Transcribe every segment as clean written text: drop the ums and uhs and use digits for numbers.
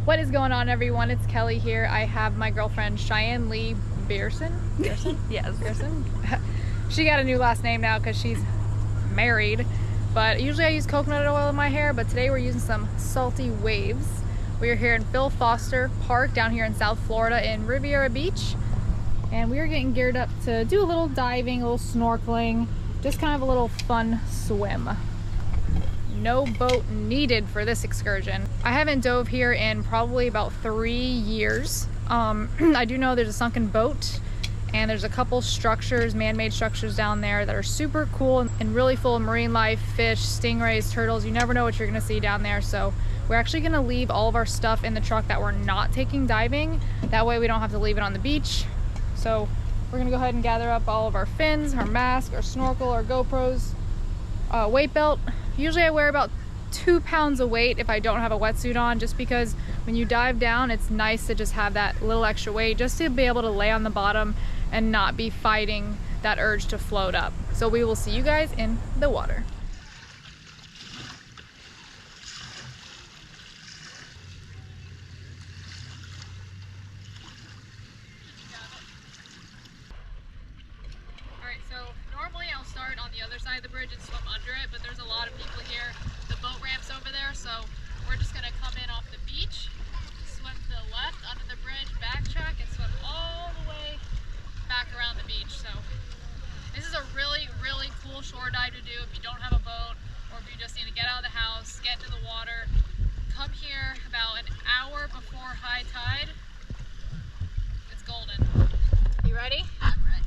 What is going on, everyone? It's Kelly here. I have my girlfriend Cheyenne Lee Beerson. Yes. Beerson. She got a new last name now because she's married. But usually I use coconut oil in my hair, but today we're using some Salty Waves. We are here in Phil Foster Park down here in South Florida in Riviera Beach. And we are getting geared up to do a little diving, a little snorkeling, just kind of a little fun swim. No boat needed for this excursion. I haven't dove here in probably about 3 years. I do know there's a sunken boat and there's a couple structures, man-made structures down there that are super cool and really full of marine life, fish, stingrays, turtles. You never know what you're gonna see down there. So we're actually gonna leave all of our stuff in the truck that we're not taking diving. That way we don't have to leave it on the beach. So we're gonna go ahead and gather up all of our fins, our mask, our snorkel, our GoPros, weight belt. Usually I wear about 2 pounds of weight if I don't have a wetsuit on, just because when you dive down, it's nice to just have that little extra weight just to be able to lay on the bottom and not be fighting that urge to float up. So we will see you guys in the water. Alright, so normally I'll start on the other side of the bridge and swim under it, but there's a lot of people here. The boat ramp's over there, so we're just gonna come in off the beach, swim to the left under the bridge, backtrack, and swim all the way back around the beach. So this is a really, really cool shore dive to do if you don't have a boat, or if you just need to get out of the house, get into the water. Come here about an hour before high tide. It's golden. You ready? I'm ready.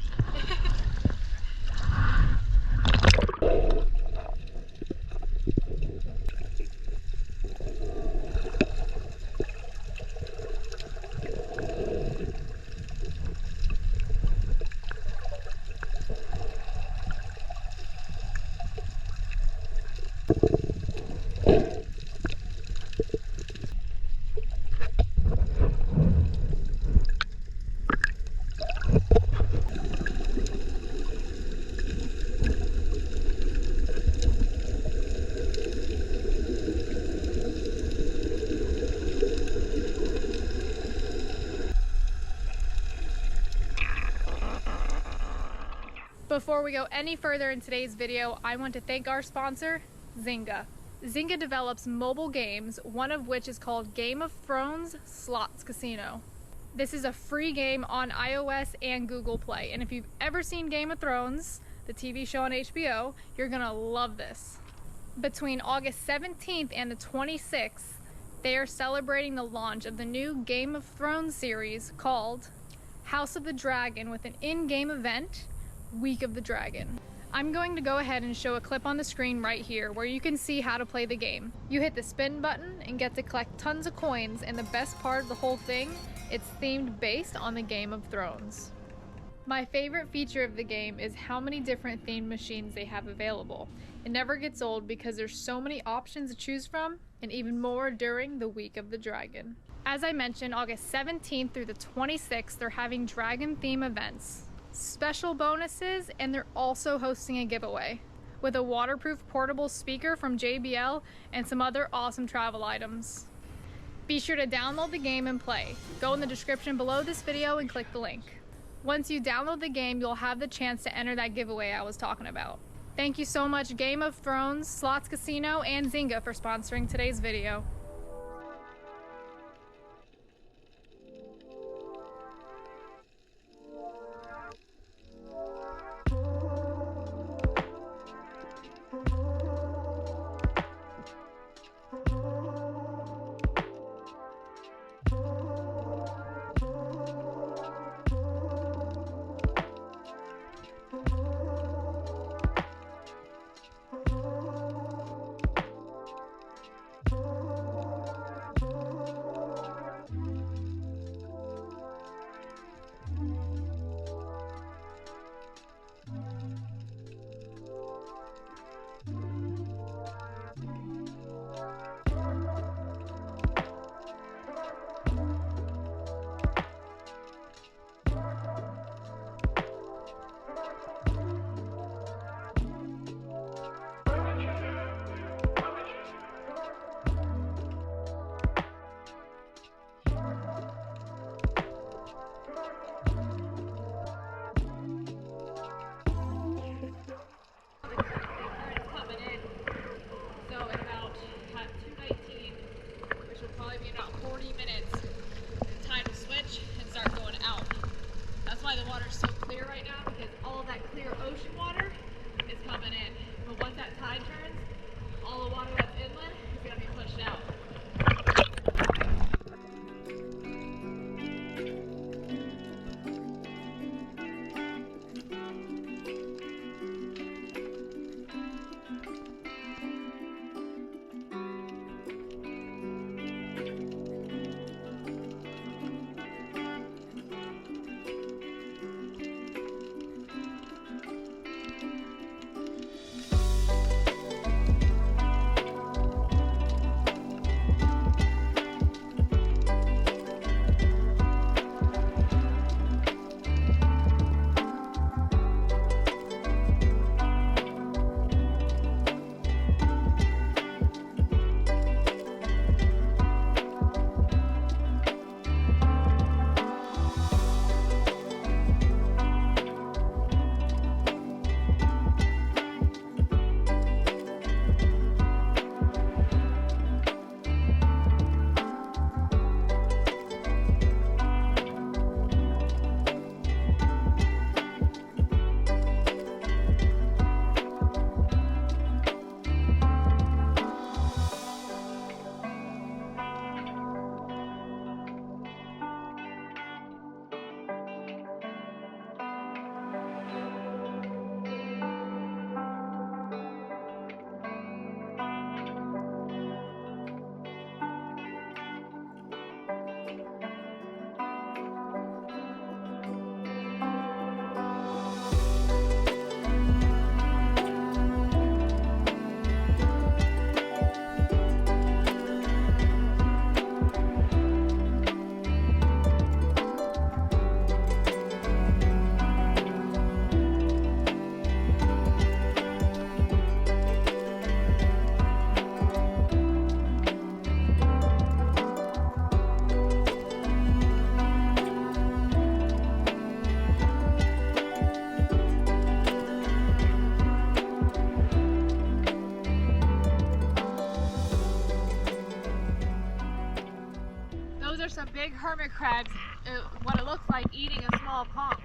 Before we go any further in today's video, I want to thank our sponsor, Zynga. Zynga develops mobile games, one of which is called Game of Thrones Slots Casino. This is a free game on iOS and Google Play, and if you've ever seen Game of Thrones, the TV show on HBO, you're gonna love this. Between August 17th and the 26th, they are celebrating the launch of the new Game of Thrones series called House of the Dragon with an in-game event, Week of the Dragon. I'm going to go ahead and show a clip on the screen right here where you can see how to play the game. You hit the spin button and get to collect tons of coins, and the best part of the whole thing, it's themed based on the Game of Thrones. My favorite feature of the game is how many different themed machines they have available. It never gets old because there's so many options to choose from, and even more during the Week of the Dragon. As I mentioned, August 17th through the 26th, they're having dragon theme events, special bonuses, and they're also hosting a giveaway with a waterproof portable speaker from JBL and some other awesome travel items. Be sure to download the game and play. Go in the description below this video and click the link. Once you download the game, you'll have the chance to enter that giveaway I was talking about. Thank you so much, Game of Thrones, Slots Casino, and Zynga for sponsoring today's video. 40 minutes, the tide will switch and start going out. That's why the water's so clear right now, because all of that clear ocean water is coming in. But once that tide turns, all the water that's inland is going to be pushed out. Those are some big hermit crabs, what it looks like eating a small conch.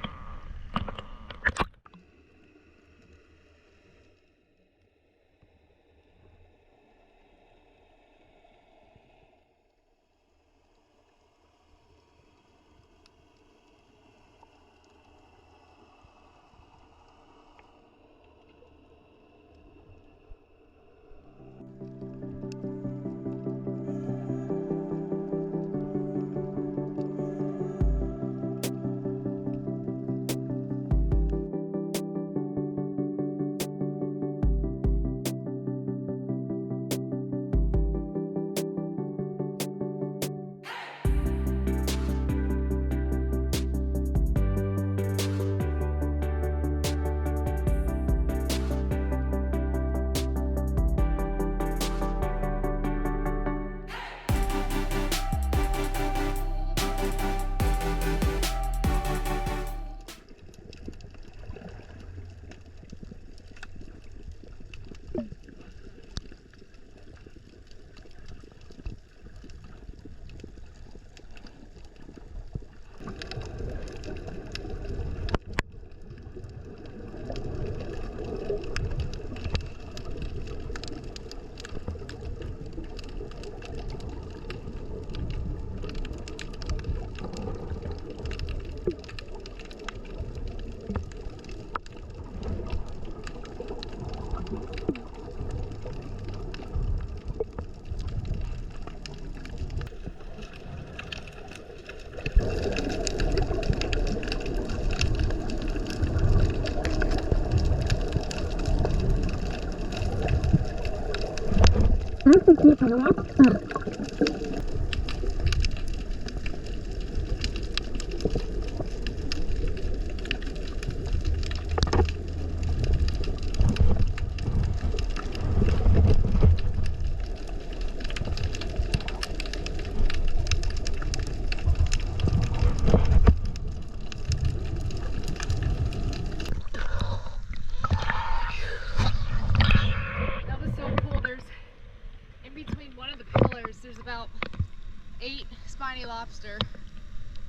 8 spiny lobster.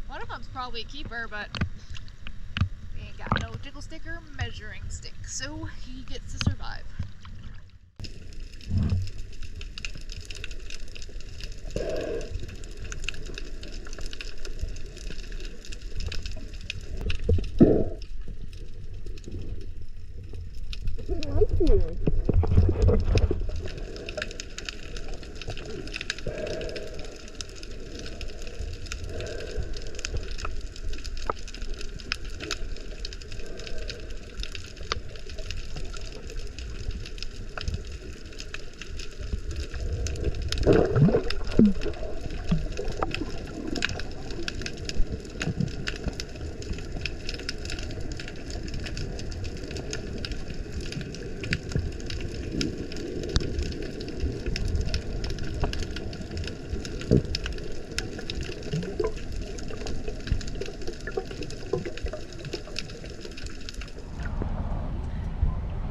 One of them's probably a keeper, but we ain't got no tickle stick or measuring stick, so he gets to survive.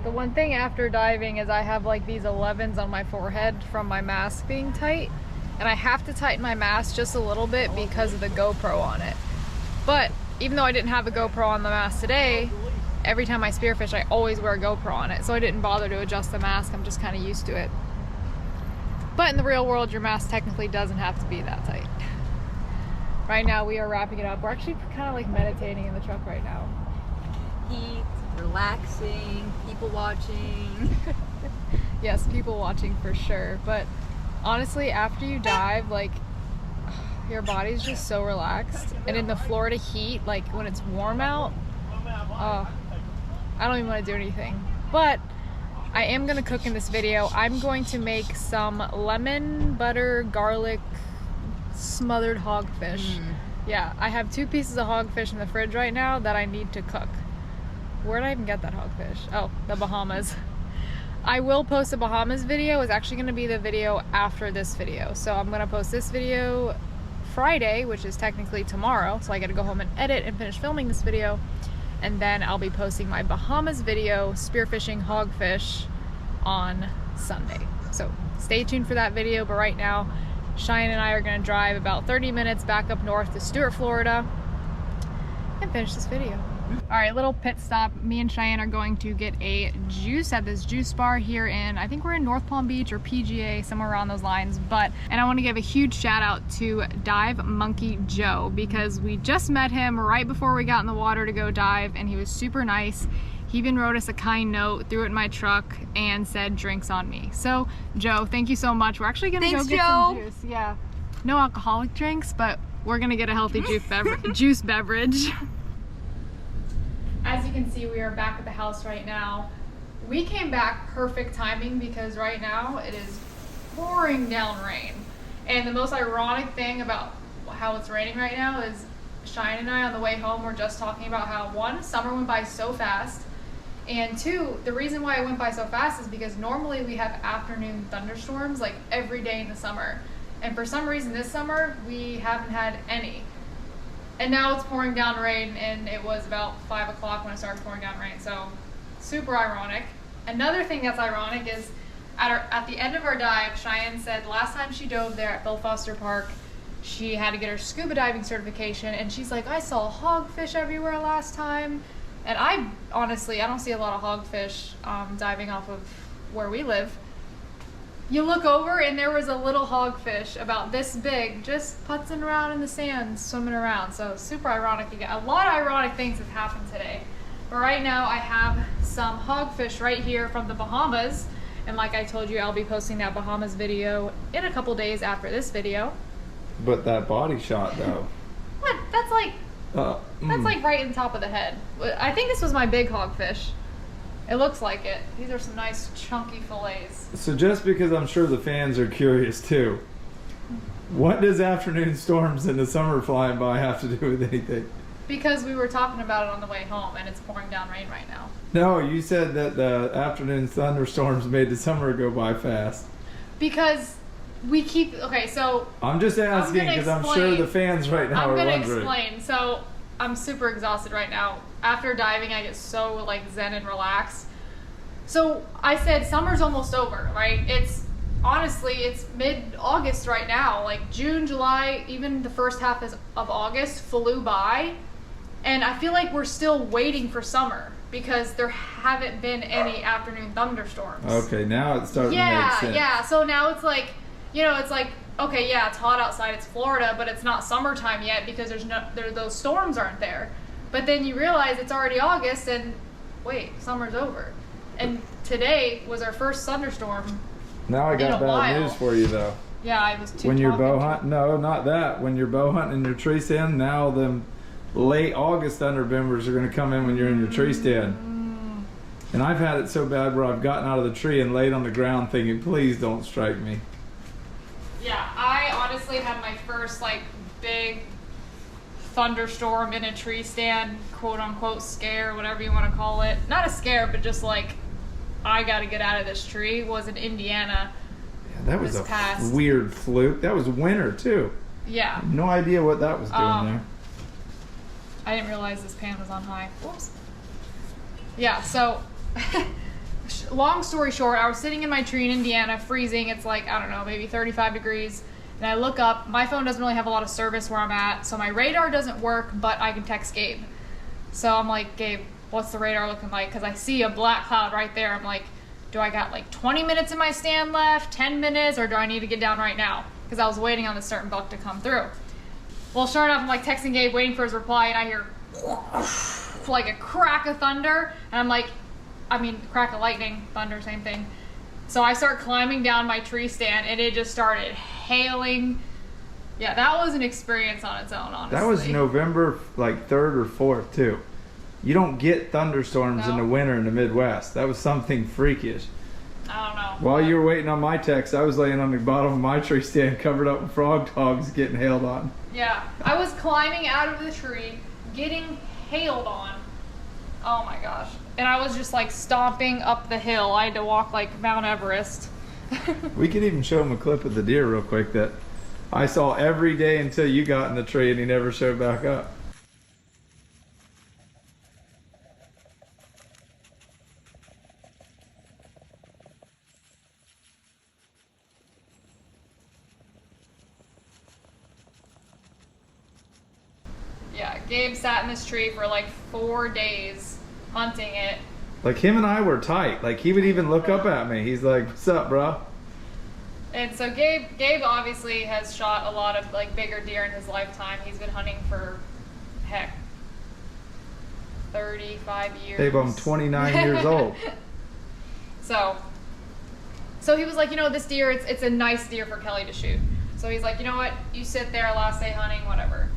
One thing after diving is I have like these 11s on my forehead from my mask being tight, and I have to tighten my mask just a little bit because of the GoPro on it. But even though I didn't have a GoPro on the mask today, every time I spearfish I always wear a GoPro on it, so I didn't bother to adjust the mask. I'm just kind of used to it. But in the real world, your mask technically doesn't have to be that tight. Right now we are wrapping it up. We're actually kind of like meditating in the truck right now. Heat, relaxing, people watching. Yes, people watching for sure. But honestly, after you dive, like, your body's just so relaxed. And in the Florida heat, like when it's warm out, I don't even want to do anything. But I am going to cook in this video. I'm going to make some lemon, butter, garlic, smothered hogfish. Yeah, I have 2 pieces of hogfish in the fridge right now that I need to cook. Where did I even get that hogfish? Oh, the Bahamas. I will post a Bahamas video. It's actually going to be the video after this video. So I'm going to post this video Friday, which is technically tomorrow. So I got to go home and edit and finish filming this video. And then I'll be posting my Bahamas video, spearfishing hogfish, on Sunday. So stay tuned for that video. But right now, Cheyenne and I are going to drive about 30 minutes back up north to Stuart, Florida, and finish this video. Alright, little pit stop. Me and Cheyenne are going to get a juice at this juice bar here in, I think we're in North Palm Beach or PGA, somewhere around those lines. And I want to give a huge shout out to Dive Monkey Joe, because we just met him right before we got in the water to go dive, and he was super nice. He even wrote us a kind note, threw it in my truck, and said drinks on me. So Joe, thank you so much. We're actually gonna go get some juice. Yeah, no alcoholic drinks, but we're gonna get a healthy juice beverage. As you can see, we are back at the house right now. We came back perfect timing because right now it is pouring down rain. And the most ironic thing about how it's raining right now is Cheyenne and I on the way home were just talking about how, 1, summer went by so fast, and 2, the reason why it went by so fast is because normally we have afternoon thunderstorms like every day in the summer. And for some reason this summer, we haven't had any. And now it's pouring down rain, and it was about 5 o'clock when it started pouring down rain, so super ironic. Another thing that's ironic is at the end of our dive, Cheyenne said last time she dove there at Bill Foster Park, she had to get her scuba diving certification, and she's like, I saw hogfish everywhere last time. And I honestly don't see a lot of hogfish diving off of where we live. You look over and there was a little hogfish about this big just putzing around in the sand, swimming around. So super ironic. A lot of ironic things have happened today. But right now I have some hogfish right here from the Bahamas. And like I told you, I'll be posting that Bahamas video in a couple days after this video. But that body shot though. What? That's like right in the top of the head. I think this was my big hogfish. It looks like it. These are some nice chunky fillets. So just because I'm sure the fans are curious too, what does afternoon storms in the summer flying by have to do with anything? Because we were talking about it on the way home, and it's pouring down rain right now. No, you said that the afternoon thunderstorms made the summer go by fast. Because we keep, okay, so I'm just asking because I'm sure the fans right now are wondering. I'm going to explain. So I'm super exhausted right now. After diving, I get so like zen and relaxed. So I said summer's almost over, right? It's honestly, it's mid-August right now. Like June, July, even the first half of August flew by. And I feel like we're still waiting for summer because there haven't been any afternoon thunderstorms. Okay, now it's starting to make sense. Yeah. So now it's like, it's like, okay, yeah, it's hot outside, it's Florida, but it's not summertime yet because those storms aren't there. But then you realize it's already August and wait, summer's over. And today was our first thunderstorm. Now I got bad news for you though. Yeah, I was too. When you're bow hunting, no, not that. When you're bow hunting in your tree stand, now them late August thunderbombers are going to come in when you're in your tree stand. And I've had it so bad where I've gotten out of the tree and laid on the ground thinking, please don't strike me. Yeah, I honestly had my first like big thunderstorm in a tree stand, quote unquote scare, whatever you want to call it. Not a scare, but just like, I got to get out of this tree, was in Indiana. Yeah, that was a weird fluke. That was winter too. Yeah. No idea what that was doing there. I didn't realize this pan was on high. Whoops. Yeah, so long story short, I was sitting in my tree in Indiana, freezing. It's like, I don't know, maybe 35 degrees. And I look up, my phone doesn't really have a lot of service where I'm at, so my radar doesn't work, but I can text Gabe. So I'm like, Gabe, what's the radar looking like? Because I see a black cloud right there. I'm like, do I got like 20 minutes in my stand left, 10 minutes, or do I need to get down right now? Because I was waiting on this certain buck to come through. Well, sure enough, I'm like texting Gabe, waiting for his reply, and I hear like a crack of thunder, and I'm like, crack of lightning, thunder, same thing. So I start climbing down my tree stand, and it just started hailing. Yeah, that was an experience on its own, honestly. That was November, like 3rd or 4th, too. You don't get thunderstorms in the winter in the Midwest. That was something freakish. I don't know. While you were waiting on my text, I was laying on the bottom of my tree stand covered up with frog dogs getting hailed on. Yeah, I was climbing out of the tree, getting hailed on. Oh my gosh. And I was just like stomping up the hill. I had to walk like Mount Everest. We could even show him a clip of the deer real quick that I saw every day until you got in the tree and he never showed back up. Yeah, Gabe sat in this tree for like 4 days hunting it. Like him and I were tight. Like he would even look up at me. He's like, "What's up, bro?" And so Gabe obviously has shot a lot of like bigger deer in his lifetime. He's been hunting for, heck, 35 years. Babe, I'm 29 years old. So he was like, this deer, it's a nice deer for Kelly to shoot. So he's like, you know what? You sit there, last day hunting, whatever.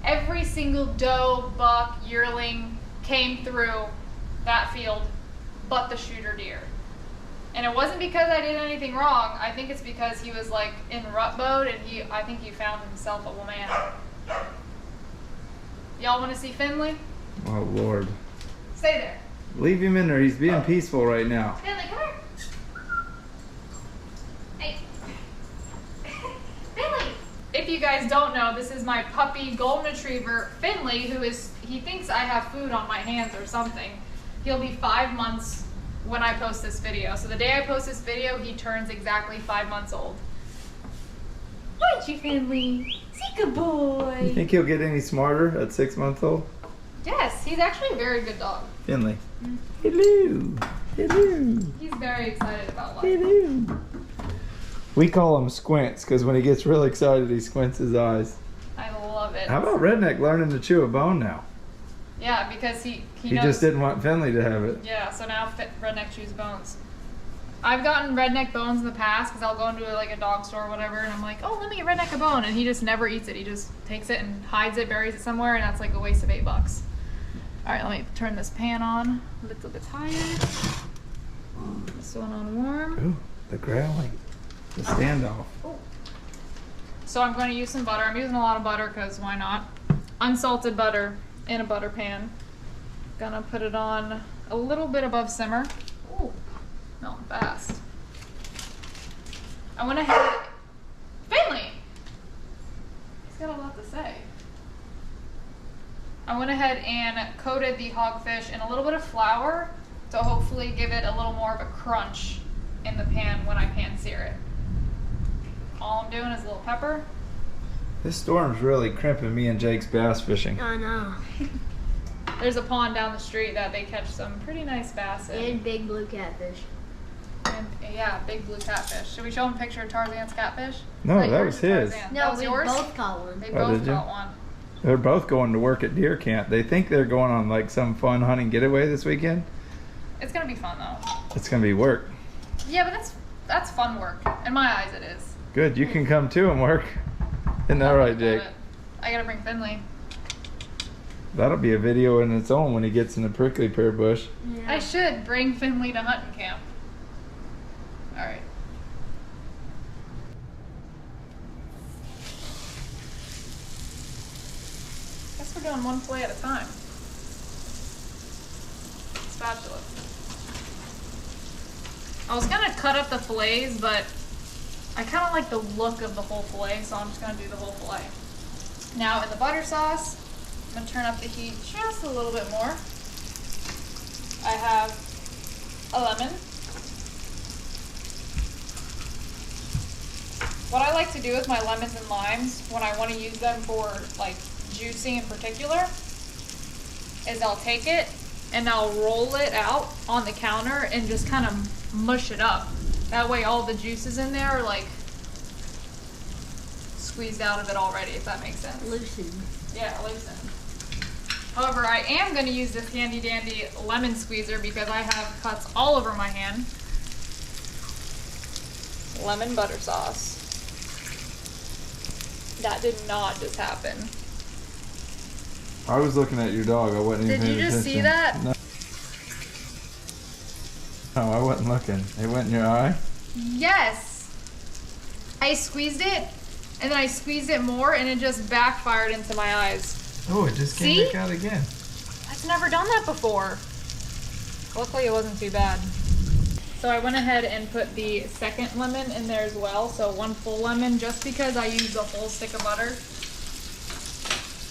Every single doe, buck, yearling came through that field but the shooter deer. And it wasn't because I did anything wrong. I think it's because he was like in rut mode and I think he found himself a woman. Y'all want to see Finley? Oh, Lord. Stay there. Leave him in there. He's being peaceful right now. Finley, come here. Hey. Finley. If you guys don't know, this is my puppy golden retriever, Finley, he thinks I have food on my hands or something. He'll be 5 months when I post this video. So the day I post this video, he turns exactly 5 months old. Aren't you, Finley? Good boy. You think he'll get any smarter at 6 months old? Yes, he's actually a very good dog. Finley. Mm-hmm. Hello. Hello. He's very excited about life. Hello. We call him Squints because when he gets really excited, he squints his eyes. I love it. How about Redneck learning to chew a bone now? Yeah, because he knows. Just didn't want Finley to have it. Yeah, so now Redneck chews bones. I've gotten Redneck bones in the past because I'll go into like a dog store or whatever and I'm like, oh, let me get Redneck a bone. And he just never eats it. He just takes it and hides it, buries it somewhere, and that's like a waste of $8. All right, let me turn this pan on a little bit higher. This one on warm. Ooh, the growling. The standoff. Ooh. So I'm going to use some butter. I'm using a lot of butter because why not? Unsalted butter in a butter pan. Gonna put it on a little bit above simmer. Ooh, melting fast. I went ahead. Finley! He's got a lot to say. I went ahead and coated the hogfish in a little bit of flour to hopefully give it a little more of a crunch in the pan when I pan sear it. All I'm doing is a little pepper. This storm's really crimping me and Jake's bass fishing. I know. There's a pond down the street that they catch some pretty nice bass in. And big blue catfish. And, yeah, big blue catfish. Should we show him a picture of Tarzan's catfish? No, that yours was or his. Tarzan? No, that was we yours? both caught one. They Oh, both did you? caught one. They're both going to work at deer camp. They think they're going on like some fun hunting getaway this weekend. It's gonna be fun though. It's gonna be work. Yeah, but that's fun work. In my eyes, it is. Good, you can come too and work. Isn't that right, Jake? I gotta bring Finley. That'll be a video in its own when he gets in the prickly pear bush. Yeah. I should bring Finley to hunting camp. All right. Guess we're doing one fillet at a time. Spatula. I was gonna cut up the fillets, but I kind of like the look of the whole fillet, so I'm just gonna do the whole fillet. Now in the butter sauce, I'm gonna turn up the heat just a little bit more. I have a lemon. What I like to do with my lemons and limes when I want to use them for like juicing in particular is I'll take it and I'll roll it out on the counter and just kind of mush it up. That way all the juices in there are like squeezed out of it already, if that makes sense. Loosened. Yeah, loosened. However, I am going to use this handy dandy lemon squeezer because I have cuts all over my hand. Lemon butter sauce. That did not just happen. I was looking at your dog. I wasn't even Did you paying just see attention. that? No, I wasn't looking. It went in your eye? Yes. I squeezed it, and then I squeezed it more, and it just backfired into my eyes. Oh, it just came See? back out again. I've never done that before. Luckily, it wasn't too bad. So I went ahead and put the second lemon in there as well. So one full lemon, just because I use the whole stick of butter.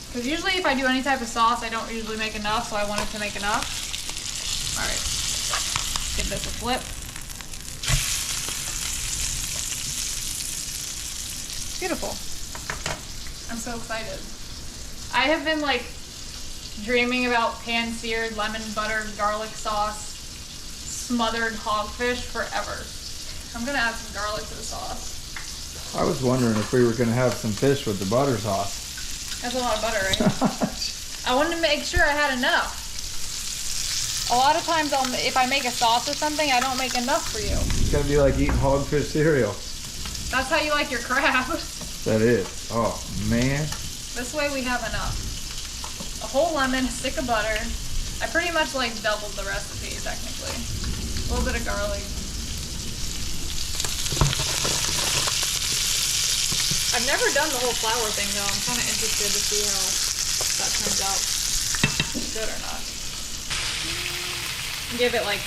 Because usually if I do any type of sauce, I don't usually make enough, so I wanted to make enough. All right, give this a flip. Beautiful. I'm so excited. I have been like dreaming about pan-seared lemon butter garlic sauce smothered hogfish forever. I'm gonna add some garlic to the sauce. I was wondering if we were going to have some fish with the butter sauce. That's a lot of butter, right? I wanted to make sure I had enough. A lot of times if I make a sauce or something, I don't make enough for you. It's going to be like eating hogfish cereal. That's how you like your crab. That is. Oh, man. This way we have enough. A whole lemon, a stick of butter. I pretty much like doubled the recipe, technically. A little bit of garlic. I've never done the whole flour thing though. I'm kind of interested to see how that turns out. Good or not. Give it like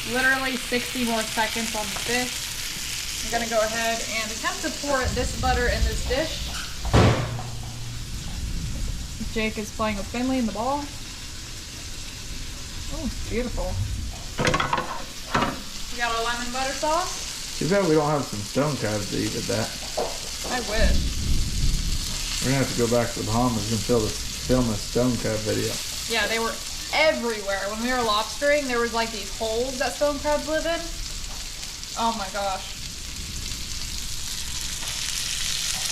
literally 60 more seconds on the fish. I'm gonna go ahead and attempt to pour this butter in this dish. Jake is playing with Finley in the ball. Oh, beautiful. We got our lemon butter sauce. Too bad we don't have some stone crabs to eat with that. I wish. We're going to have to go back to the Bahamas and film a stone crab video. Yeah, they were everywhere. When we were lobstering, there was like these holes that stone crabs live in. Oh my gosh.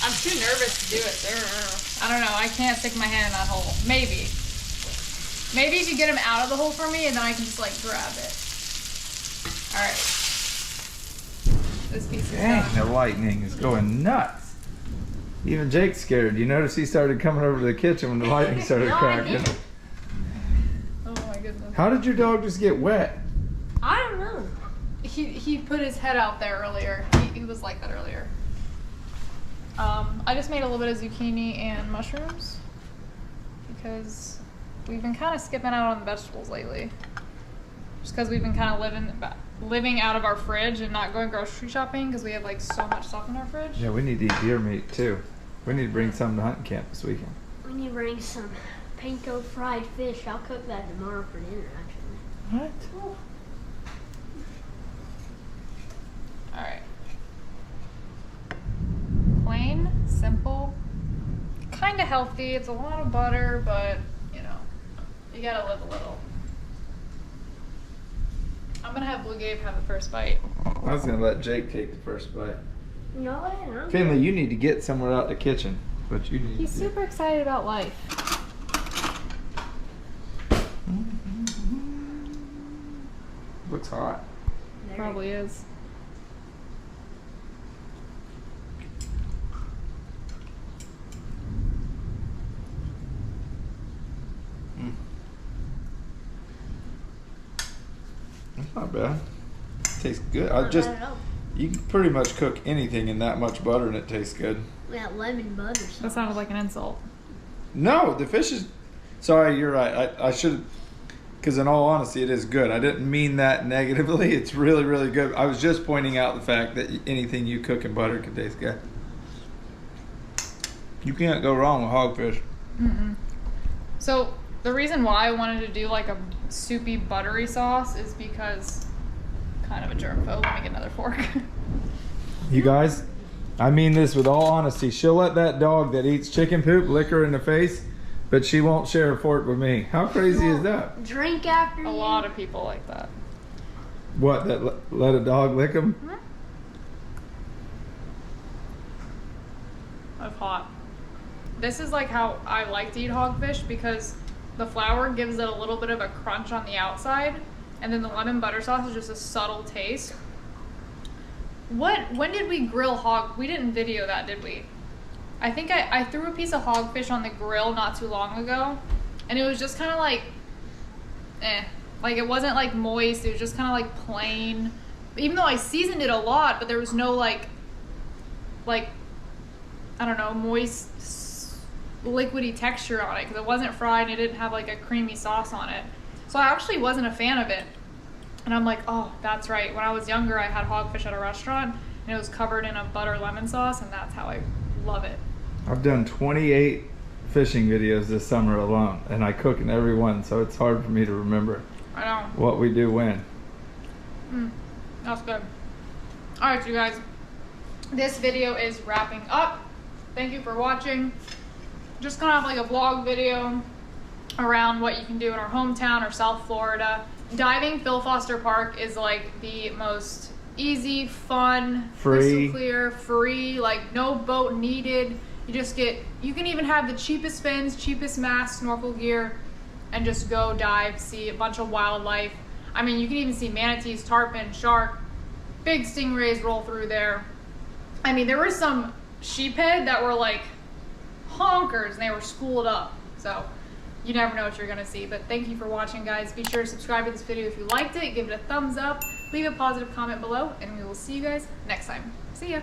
I'm too nervous to do it. I don't know. I can't stick my hand in that hole. Maybe. Maybe if you get them out of the hole for me, and then I can just like grab it. All right. This piece is Dang, done. the lightning is going nuts. Even Jake's scared. You notice he started coming over to the kitchen when the lightning started No, I cracking. didn't. Oh my goodness. How did your dog just get wet? I don't know. He put his head out there earlier. He was like that earlier. I just made a little bit of zucchini and mushrooms because we've been kind of skipping out on the vegetables lately. Just because we've been kind of living out of our fridge and not going grocery shopping because we have like so much stuff in our fridge. Yeah, we need to eat deer meat too. We need to bring some to hunting camp this weekend. We need to bring some panko fried fish. I'll cook that tomorrow for dinner, actually. What? All right. kind of healthy. It's a lot of butter, but you know, you gotta live a little. I'm gonna have Blue Gabe have the first bite. I was gonna let Jake take the first bite. No, I don't. Finley, you need to get somewhere out the kitchen. But you need He's to. super excited about life. Looks hot. Probably is. That's not bad. Tastes good. That You can pretty much cook anything in that much butter and it tastes good. lemon butter sauce. That sounded like an insult. No, the fish is. Sorry, you're right. I should. Because in all honesty, it is good. I didn't mean that negatively. It's really, really good. I was just pointing out the fact that anything you cook in butter can taste good. You can't go wrong with hogfish. Mm-mm. So the reason why I wanted to do like a soupy buttery sauce is because kind of a germaphobe. Let me get another fork. You guys, I mean this with all honesty. She'll let that dog that eats chicken poop lick her in the face, but she won't share a fork with me. How crazy is that? Drink after A you. lot of people like that. What, that let a dog lick them? That's hot. This is like how I like to eat hogfish because the flour gives it a little bit of a crunch on the outside, and then the lemon butter sauce is just a subtle taste. When did we grill hog? We didn't video that, did we? I think I threw a piece of hogfish on the grill not too long ago, and it was just kind of like, like it wasn't like moist. It was just kind of like plain. Even though I seasoned it a lot, but there was no like I don't know, moist, liquidy texture on it because it wasn't fried and it didn't have like a creamy sauce on it. So I actually wasn't a fan of it. And I'm like, oh, that's right. When I was younger, I had hogfish at a restaurant and it was covered in a butter lemon sauce, and that's how I love it. I've done 28 fishing videos this summer alone, and I cook in every one, so it's hard for me to remember I know. what we do when. That's good. All right, you guys. This video is wrapping up. Thank you for watching. Just kind of like a vlog video around what you can do in our hometown or South Florida. Diving Phil Foster Park is like the most easy, fun, crystal clear, free, like no boat needed. You can even have the cheapest fins, cheapest mask, snorkel gear, and just go dive, see a bunch of wildlife. I mean, you can even see manatees, tarpon, shark, big stingrays roll through there. I mean, there were some sheephead that were like honkers and they were schooled up. So you never know what you're gonna see. But thank you for watching, guys. Be sure to subscribe to this video if you liked it. Give it a thumbs up. Leave a positive comment below, and we will see you guys next time. See ya.